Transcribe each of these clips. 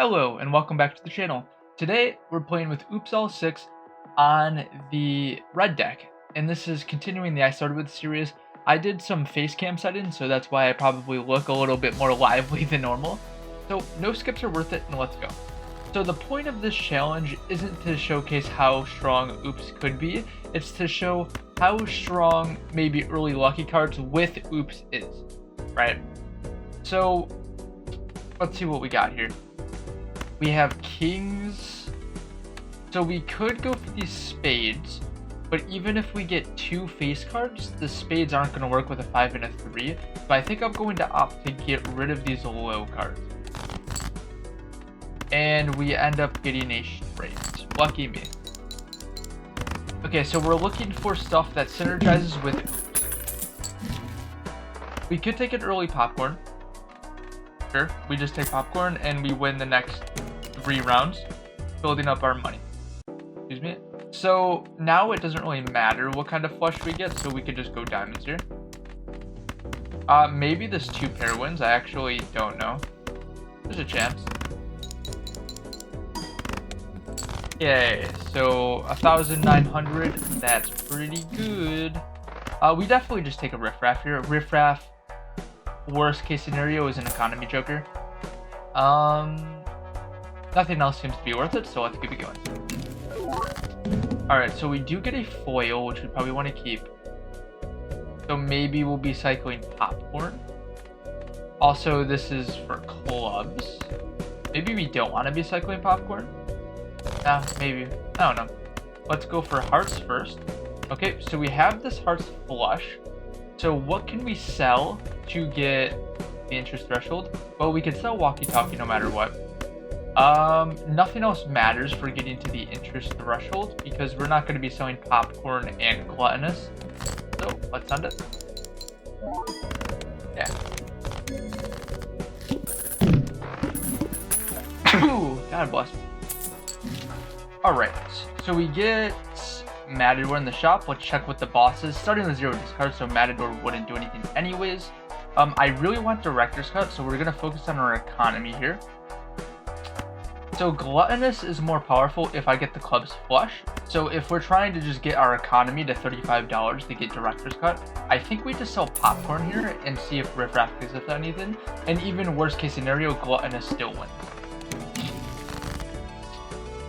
Hello and welcome back to the channel. Today we're playing with Oops All 6 on the red deck, and this is continuing the I Started With series. I did some face cam settings, so that's why I probably look a little bit more lively than normal. So no skips are worth it, and let's go. So the point of this challenge isn't to showcase how strong Oops could be, it's to show how strong maybe early lucky cards with Oops is, right? So let's see what we got here. We have kings, so we could go for these spades, but even if we get two face cards, the spades aren't going to work with a 5 and a 3, so I think I'm going to opt to get rid of these low cards. And we end up getting a straight. Lucky me. Okay, so we're looking for stuff that synergizes with Oops. We could take an early popcorn. Sure, we just take popcorn and we win the next 3 rounds, building up our money. Excuse me. So now it doesn't really matter what kind of flush we get, so we could just go diamonds here. Maybe this 2 pair wins. I actually don't know. There's a chance. Yay, so 1,900. That's pretty good. We definitely just take a riffraff here. Riffraff, worst case scenario, is an economy joker. Nothing else seems to be worth it, so let's keep it going. Alright, so we do get a foil, which we probably want to keep. So maybe we'll be cycling popcorn. Also, this is for clubs. Maybe we don't want to be cycling popcorn. Maybe. I don't know. Let's go for hearts first. Okay, so we have this hearts flush. So what can we sell to get the interest threshold? Well, we could sell walkie-talkie no matter what. Nothing else matters for getting to the interest threshold because we're not going to be selling popcorn and gluttonous. So let's send it. Yeah. Ooh, God bless me. Alright, so we get Matador in the shop. Let's check what the boss is. Starting with 0 discard, so Matador wouldn't do anything anyways. I really want Director's Cut, so we're going to focus on our economy here. So Gluttonous is more powerful if I get the clubs flush. So if we're trying to just get our economy to $35 to get Director's Cut, I think we just sell Popcorn here and see if Riffraff gives us anything. And even worst case scenario, Gluttonous still wins.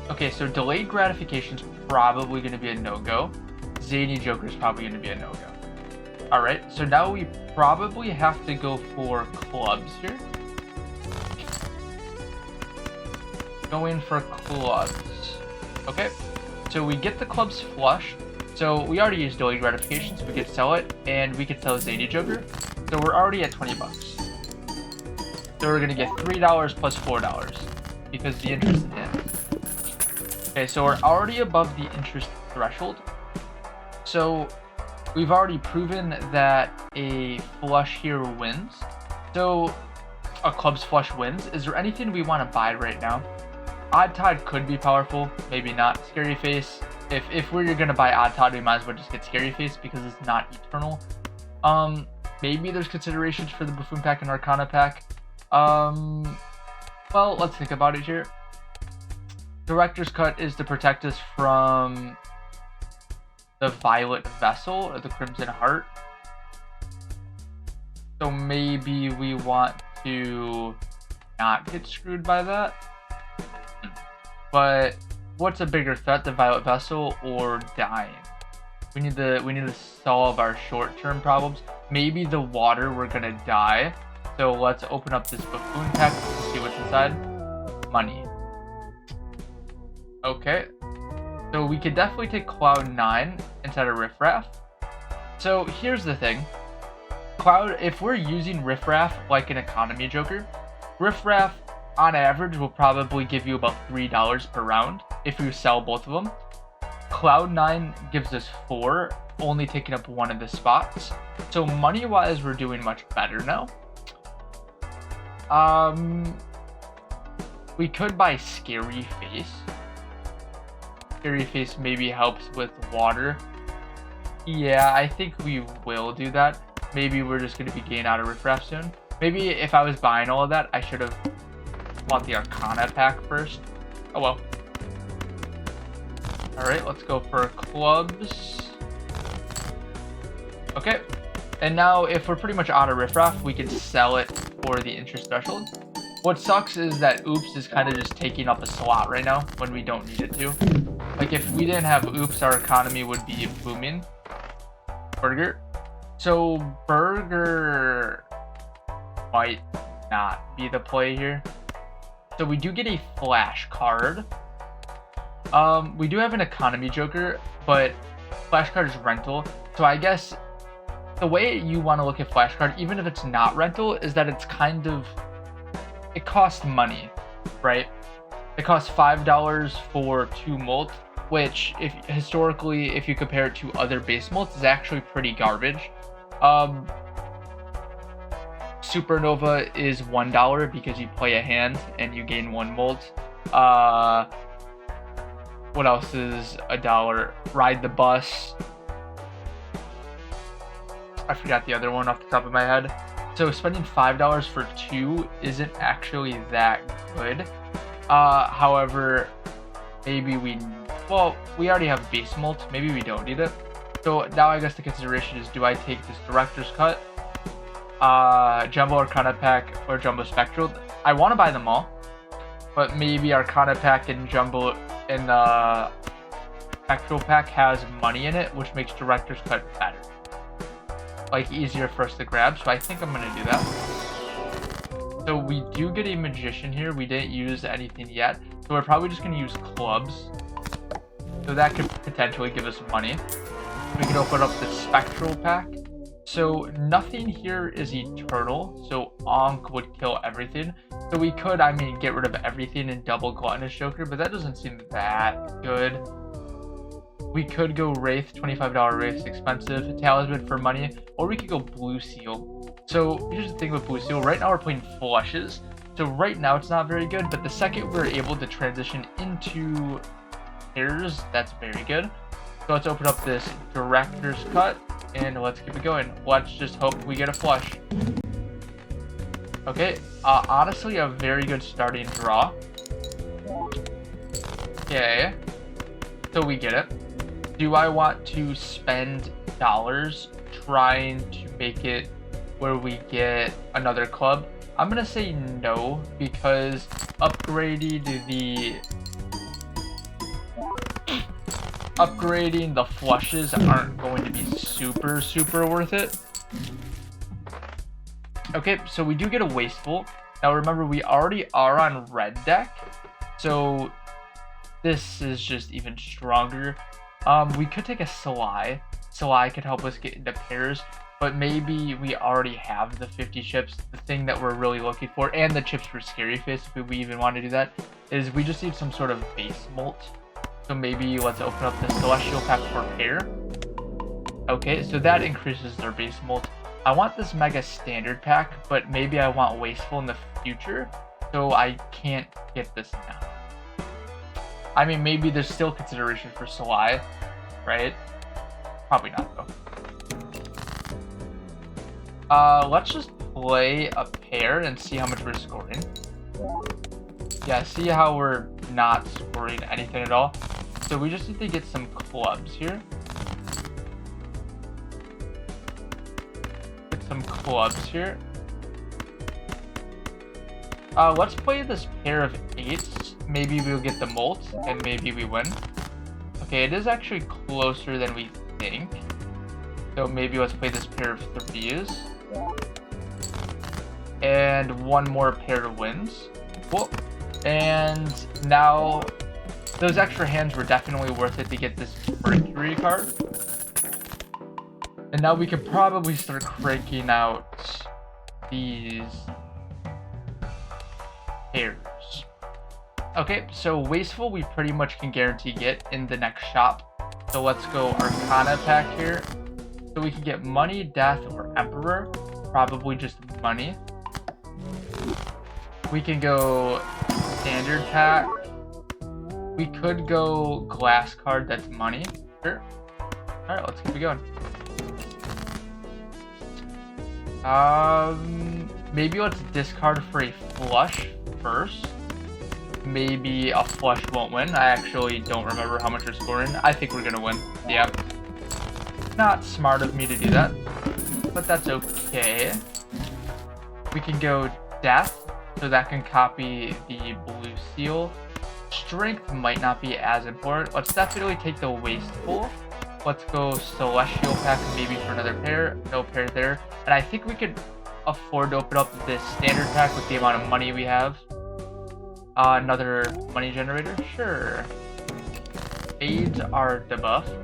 Okay, so Delayed Gratification's probably going to be a no-go. Zany Joker's probably going to be a no-go. Alright, so now we probably have to go for clubs here. Going for clubs. Okay, so we get the clubs flush. So we already used Delayed Gratification, so we could sell it, and we could sell Zany Joker. So we're already at 20 bucks. So we're going to get $3 plus $4 because the interest is in. Okay, so we're already above the interest threshold. So we've already proven that a flush here wins. So a clubs flush wins. Is there anything we want to buy right now? Odd Tide could be powerful, maybe not. Scary Face. If we're gonna buy Odd Tide, we might as well just get Scary Face because it's not eternal. Maybe there's considerations for the Buffoon pack and Arcana pack. Well, let's think about it here. Director's Cut is to protect us from the Violet Vessel or the Crimson Heart. So maybe we want to not get screwed by that. But what's a bigger threat, the Violet Vessel or dying? We need to solve our short-term problems. Maybe the water, we're gonna die. So let's open up this Buffoon pack to see what's inside. Money. Okay, so we could definitely take Cloud 9 instead of Riffraff. So here's the thing. If we're using Riffraff like an economy joker, Riffraff on average will probably give you about $3 per round if you sell both of them. Cloud 9 gives us 4, only taking up 1 of the spots. So money-wise, we're doing much better now. We could buy Scary Face. Scary Face maybe helps with water. Yeah, I think we will do that. Maybe we're just going to be getting out of Riffraff soon. Maybe if I was buying all of that, I should have want the Arcana pack first. Oh well. Alright, let's go for clubs. Okay. And now if we're pretty much out of riffraff, we can sell it for the interest threshold. What sucks is that Oops is kind of just taking up a slot right now when we don't need it to. Like if we didn't have Oops, our economy would be booming. Burger. So Burger might not be the play here. So we do get a flash card. We do have an economy joker, but flash card is rental. So I guess the way you want to look at flash card, even if it's not rental, is that it's kind of, it costs money, right? It costs $5 for 2 molt, which if historically, if you compare it to other base molts, is actually pretty garbage. Supernova is $1 because you play a hand and you gain 1 molt. What else is $1? Ride the Bus. I forgot the other one off the top of my head. So spending $5 for 2 isn't actually that good. However, maybe we already have base molt. Maybe we don't need it. So now I guess the consideration is, do I take this director's cut, Jumbo Arcana pack, or Jumbo Spectral? I want to buy them all, but maybe Arcana pack and Jumbo and the Spectral pack has money in it, which makes director's cut better. Like easier for us to grab, so I think I'm gonna do that. So we do get a magician here. We didn't use anything yet, so we're probably just gonna use clubs. So that could potentially give us money. We can open up the spectral pack. So nothing here is eternal, so Ankh would kill everything. So we could, I mean, get rid of everything and double Gluttonous Joker, but that doesn't seem that good. We could go Wraith, $25 Wraith's expensive, Talisman for money, or we could go Blue Seal. So here's the thing with Blue Seal, right now we're playing flushes, so right now it's not very good, but the second we're able to transition into pairs, that's very good. So let's open up this Director's Cut, and let's keep it going. Let's just hope we get a flush. Okay, honestly a very good starting draw. Okay, so we get it. Do I want to spend dollars trying to make it where we get another club? I'm gonna say no, because upgrading the flushes aren't going to be super worth it. Okay, so we do get a Wasteful. Now remember, we already are on red deck, so this is just even stronger. We could take a Sly. Sly could help us get into pairs, but maybe we already have the 50 chips. The thing that we're really looking for, and the chips for Scary Face, if we even want to do that, is we just need some sort of base molt. So maybe let's open up the Celestial pack for pair. Okay, so that increases their base molt. I want this Mega Standard pack, but maybe I want Wasteful in the future, so I can't get this now. I mean, maybe there's still consideration for Sly, right? Probably not, though. Let's just play a pair and see how much we're scoring. Yeah, see how we're not scoring anything at all? So we just need to get some clubs here. Get some clubs here. Let's play this pair of 8s. Maybe we'll get the molt, and maybe we win. Okay, it is actually closer than we think. So maybe let's play this pair of 3s. And one more pair of wins. Cool. And now, those extra hands were definitely worth it to get this Mercury card. And now we could probably start cranking out these pairs. Okay, so Wasteful we pretty much can guarantee get in the next shop. So let's go Arcana pack here. So we can get Money, Death, or Emperor. Probably just money. We can go Standard pack. We could go Glass card, that's money. Sure. Alright, let's keep it going. Maybe let's discard for a flush first. maybe a flush won't win. I actually don't remember how much we're scoring. I think we're gonna win. Yeah. Not smart of me to do that, but that's okay. We can go death, so that can copy the blue seal. Strength might not be as important. Let's definitely take the wasteful. Let's go celestial pack, maybe for another pair. No pair there. And I think we could afford to open up this standard pack with the amount of money we have. Another money generator? Sure. Aids are debuffed.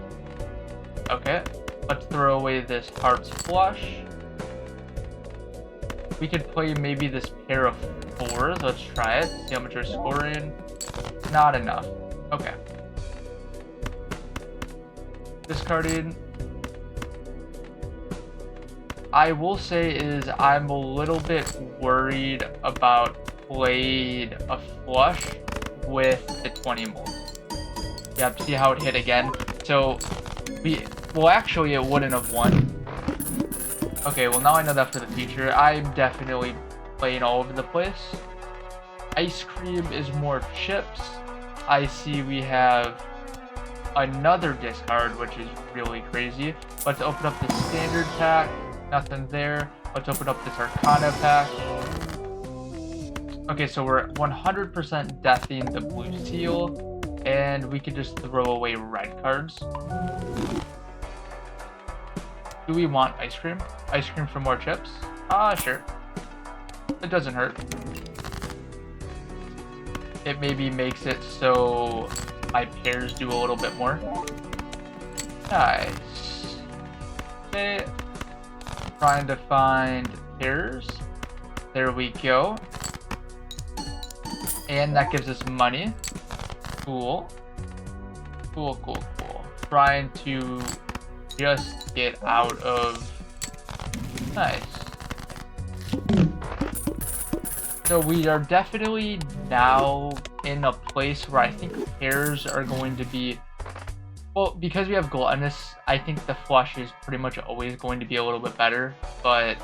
Okay. Let's throw away this heart's flush. We could play maybe this pair of 4s. Let's try it. See how much we're scoring. Not enough. Okay. Discarding. I will say is I'm a little bit worried about played a flush with the 20 mold. Yep, see how it hit again. So well actually it wouldn't have won. Okay, well now I know that for the future. I'm definitely playing all over the place. Ice cream is more chips. I see we have another discard, which is really crazy. Let's open up the standard pack. Nothing there. Let's open up this Arcana pack. Okay, so we're 100% deathing the blue seal, and we could just throw away red cards. Do we want ice cream? Ice cream for more chips? Sure. It doesn't hurt. It maybe makes it so my pairs do a little bit more. Nice. Okay. Trying to find pairs. There we go. And that gives us money. Cool. Cool, cool, cool. Trying to just get out of... Nice. So we are definitely now in a place where I think pairs are going to be... Well, because we have Gluttonous, I think the flush is pretty much always going to be a little bit better, but...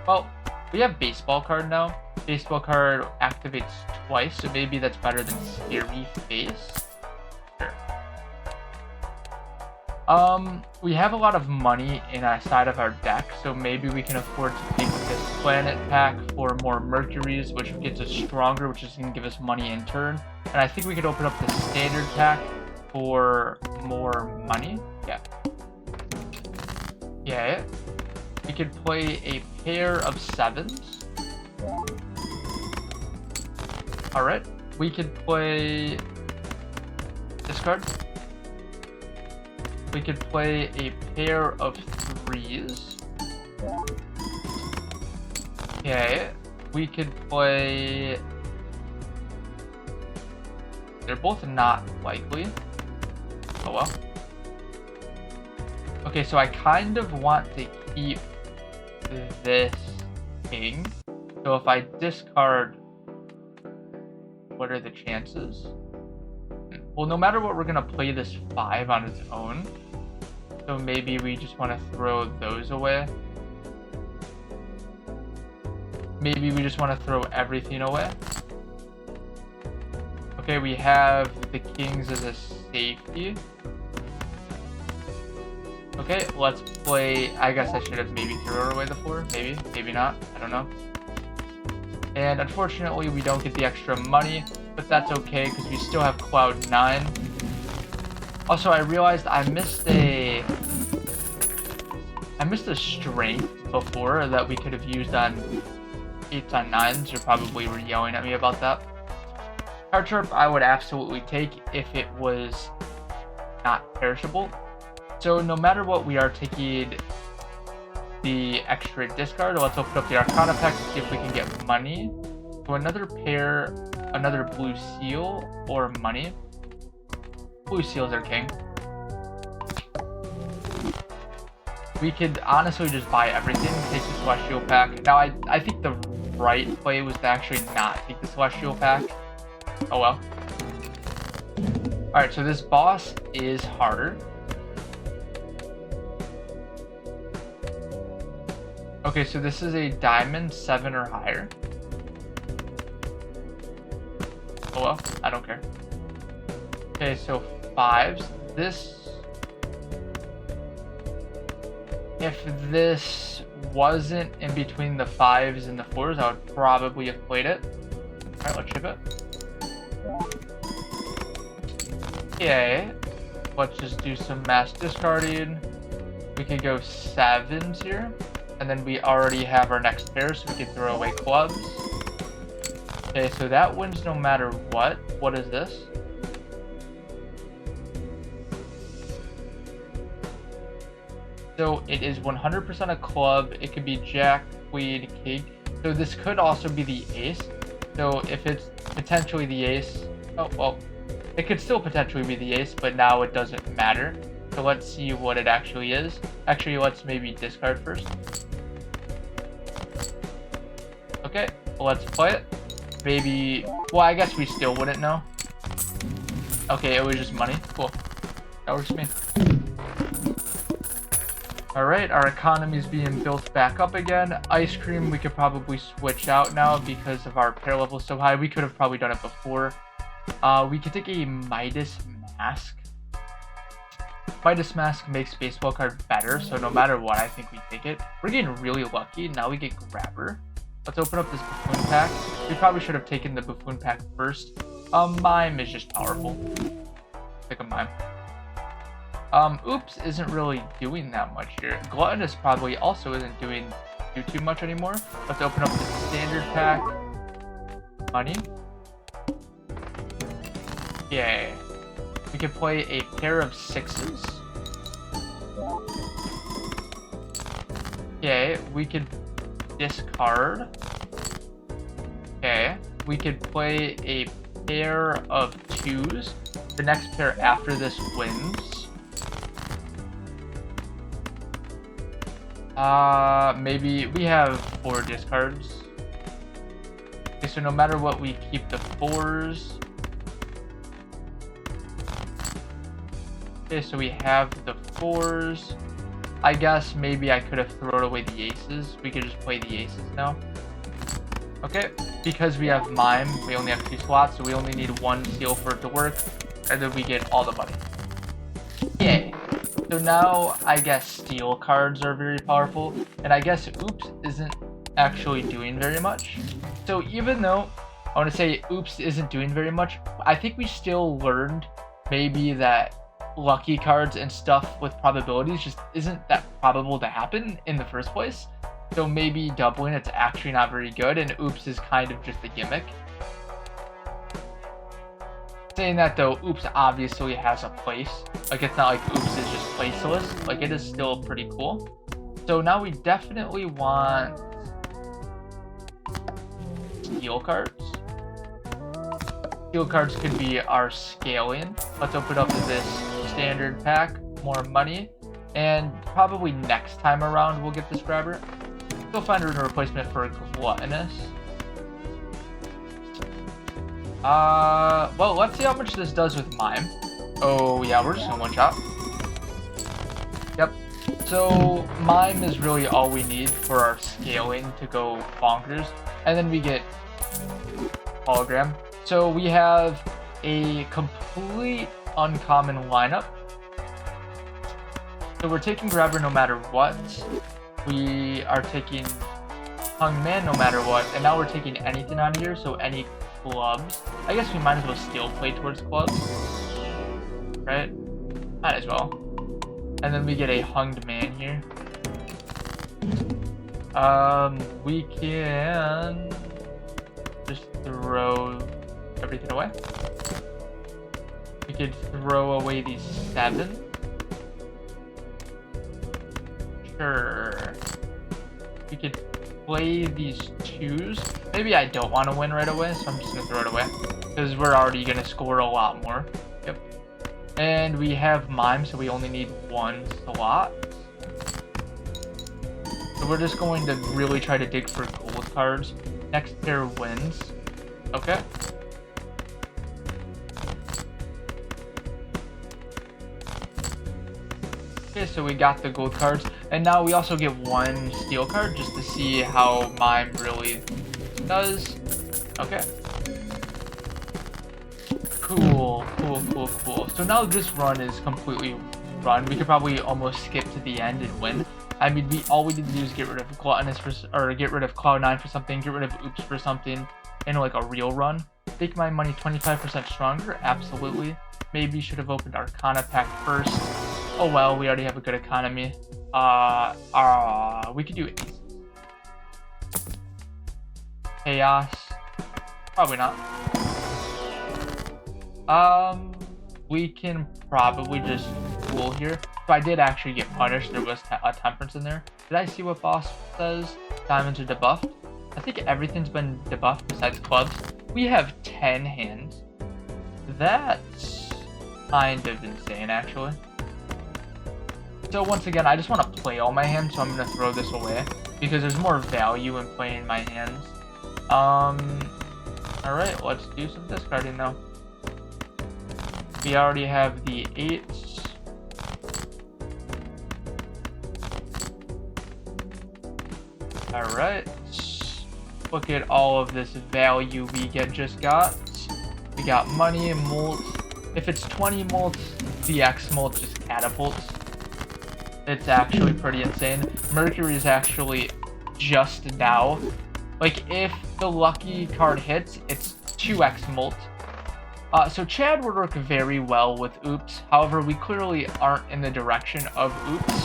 Well, we have Baseball card now. Baseball card activates twice, so maybe that's better than Scary Face. Sure. We have a lot of money inside of our deck, so maybe we can afford to take this planet pack for more Mercuries, which gets us stronger, which is going to give us money in turn. And I think we could open up the standard pack for more money. Yeah. Yeah. We could play a pair of 7s. Alright. We could play discard. We could play a pair of 3s. Okay. We could play... They're both not likely. Oh well. Okay, so I kind of want to keep this king. So if I discard, what are the chances? Well, no matter what, we're gonna play this 5 on its own. So maybe we just want to throw those away. Maybe we just want to throw everything away. Okay, we have the kings as a safety. Okay, let's play... I guess I should have maybe thrown away the 4. Maybe, maybe not. I don't know. And unfortunately, we don't get the extra money, but that's okay because we still have Cloud 9. Also, I realized I missed a strength before that we could have used on 8s on 9s. You probably were yelling at me about that. Card Sharp I would absolutely take if it was not perishable. So no matter what, we are taking the extra discard. Let's open up the Arcana pack to see if we can get money. So another pair, another blue seal, or money. Blue seal's our king. We could honestly just buy everything, take the Celestial pack. Now I think the right play was to actually not take the Celestial pack. Oh well. Alright, so this boss is harder. Okay, so this is a diamond 7 or higher. Oh well, I don't care. Okay, so 5s. If this wasn't in between the 5s and the 4s, I would probably have played it. Alright, let's ship it. Okay, let's just do some mass discarding. We could go 7s here, and then we already have our next pair, so we can throw away clubs. Okay, so that wins no matter what. What is this? So it is 100% a club. It could be jack, queen, king. So this could also be the ace. So if it's potentially the ace, oh well, it could still potentially be the ace, but now it doesn't matter. So let's see what it actually is. Actually, let's maybe discard first. Okay, let's play it. Maybe, well, I guess we still wouldn't know. Okay, it was just money. Cool. That works for me. Alright, our economy is being built back up again. Ice cream, we could probably switch out now because of our pair level so high. We could have probably done it before. We could take a Midas Mask. Midas Mask makes baseball card better, so no matter what, I think we take it. We're getting really lucky. Now we get Grabber. Let's open up this Buffoon pack. We probably should have taken the Buffoon pack first. Mime is just powerful. Pick a Mime. Oops isn't really doing that much here. Gluttonous probably also isn't doing too much anymore. Let's open up the standard pack. Money. Yay. We can play a pair of 6s. Okay, we could discard. Okay, we could play a pair of 2s. The next pair after this wins. Maybe we have 4 discards. Okay, so no matter what, we keep the 4s. Okay, so we have the 4s. I guess maybe I could have thrown away the aces. We could just play the aces now. Okay, because we have Mime, we only have 2 slots, so we only need 1 seal for it to work, and then we get all the money. Yay! So now, I guess steel cards are very powerful, and I guess Oops isn't actually doing very much. So even though I want to say Oops isn't doing very much, I think we still learned maybe that lucky cards and stuff with probabilities just isn't that probable to happen in the first place. So maybe doubling it's actually not very good, and Oops is kind of just a gimmick. Saying that though, Oops obviously has a place. Like, it's not like Oops is just placeless. Like, it is still pretty cool. So now we definitely want steel cards. Steel cards could be our scaling. Let's open up this standard pack, more money, and probably next time around we'll get this Grabber. We'll find a replacement for Gluttonous. Well, let's see how much this does with Mime. Oh yeah, we're just gonna one shot. Yep. So Mime is really all we need for our scaling to go bonkers, and then we get hologram. So we have a complete uncommon lineup. So we're taking Grabber no matter what. We are taking Hung Man no matter what, and now we're taking anything on here, so any clubs. I guess we might as well still play towards clubs, right? Might as well. And then we get a Hunged Man here. We can just throw everything away. We could throw away these 7. Sure. We could play these 2s. Maybe I don't want to win right away, so I'm just going to throw it away. Because we're already going to score a lot more. Yep. And we have Mime, so we only need 1 slot. So we're just going to really try to dig for gold cards. Next pair wins. Okay. Okay, so we got the gold cards, and now we also get 1 steel card just to see how Mime really does. Okay. Cool. So now this run is completely run. We could probably almost skip to the end and win. I mean, all we need to do is get rid of Gluttonous or get rid of Cloud9 for something, get rid of Oops for something, in like a real run. Make my money 25% stronger? Absolutely. Maybe should have opened Arcana pack first. Oh well, we already have a good economy. We could do Ace. Chaos. Probably not. We can probably just fool here. So I did actually get punished. There was a temperance in there. Did I see what boss says? Diamonds are debuffed. I think everything's been debuffed besides clubs. We have 10 hands. That's kind of insane, actually. So once again, I just want to play all my hands, so I'm going to throw this away because there's more value in playing my hands. Alright, let's do some discarding now. We already have the 8s. Alright. Look at all of this value we just got. We got money and molt. If it's 20 molt, the X molt just catapults. It's actually pretty insane. Mercury is actually just now. Like, if the lucky card hits, it's 2x molt. So Chad would work very well with Oops. However, we clearly aren't in the direction of Oops.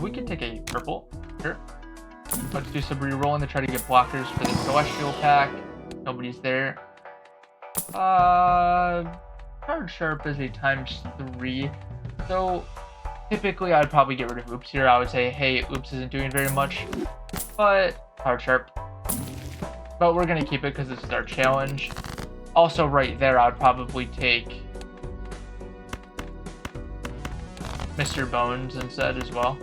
We could take a purple. Sure. Let's do some re-rolling to try to get blockers for the Celestial pack. Nobody's there. Card Sharp is a ×3. So typically I'd probably get rid of Oops here. I would say, hey, Oops isn't doing very much. But Card Sharp. But we're going to keep it because this is our challenge. Also, right there, I'd probably take Mr. Bones instead as well.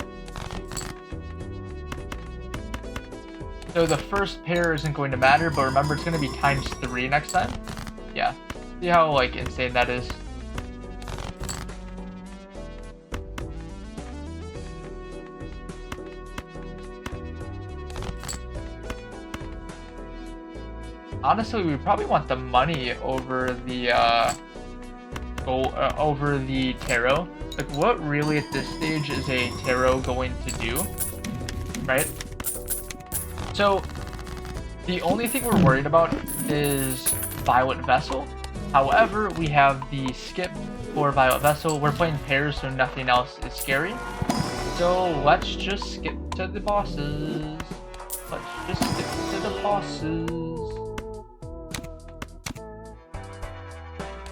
So the first pair isn't going to matter, but remember, it's going to be ×3 next time. Yeah. See how, like, insane that is? Honestly, we probably want the money over the over the tarot. Like, what really at this stage is a tarot going to do, right? So the only thing we're worried about is Violet Vessel. However, we have the skip for Violet Vessel. We're playing pairs, so nothing else is scary. So let's just skip to the bosses. Let's just skip to the bosses.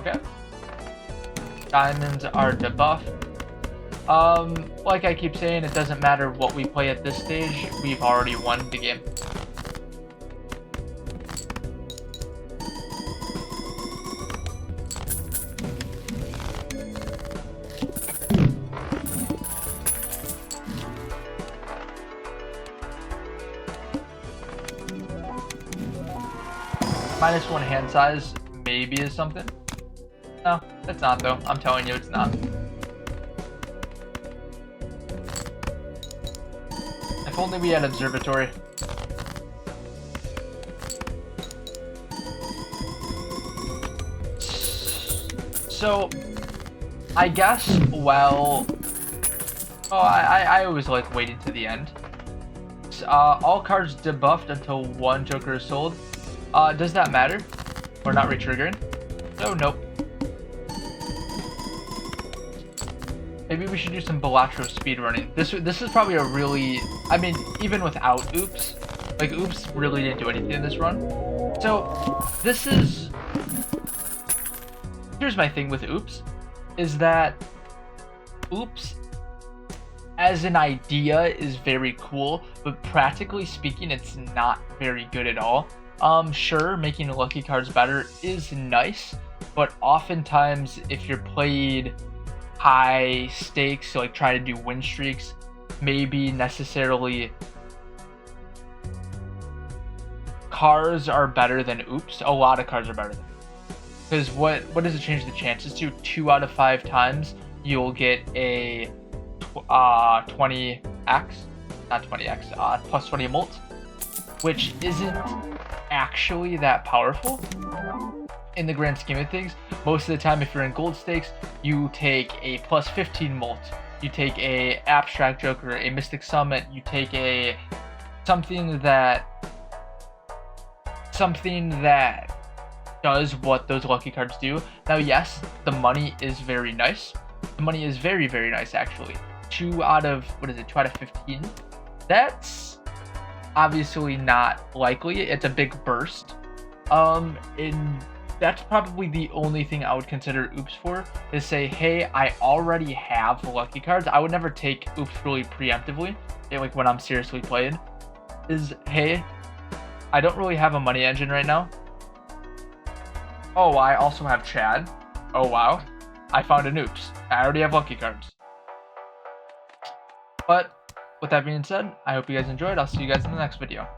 Okay. Diamonds are debuffed. Like I keep saying, it doesn't matter what we play at this stage. We've already won the game. -1 hand size maybe is something. No, it's not though. I'm telling you, it's not. If only we had observatory. So, I guess, well... Oh, I always like waiting to the end. All cards debuffed until one Joker is sold. Does that matter? We're not re-triggering? So, nope. Maybe we should do some Balatro speedrunning. This is probably a really... I mean, even without Oops. Like, Oops really didn't do anything in this run. So, this is... Here's my thing with Oops. Is that... Oops, as an idea, is very cool. But practically speaking, it's not very good at all. Sure, making lucky cards better is nice. But oftentimes, if you're played... high stakes, so like try to do win streaks, maybe necessarily cards are better than Oops. A lot of cards are better than Oops. Because what does it change the chances to? 2 out of 5 times you'll get a 20x, not 20x, plus 20 molt, which isn't actually that powerful in the grand scheme of things. Most of the time, if you're in gold stakes, you take a plus 15 molt, you take a abstract joker, a mystic summit, you take a something that does what those lucky cards do. Now, yes, the money is very nice. The money is very, very nice, actually. 2 out of, 2 out of 15? That's obviously not likely. It's a big burst. And that's probably the only thing I would consider oops for, is say, hey, I already have lucky cards. I would never take oops really preemptively, like when I'm seriously playing, is, hey, I don't really have a money engine right now. Oh, I also have Chad. Oh, wow. I found an oops. I already have lucky cards. But with that being said, I hope you guys enjoyed. I'll see you guys in the next video.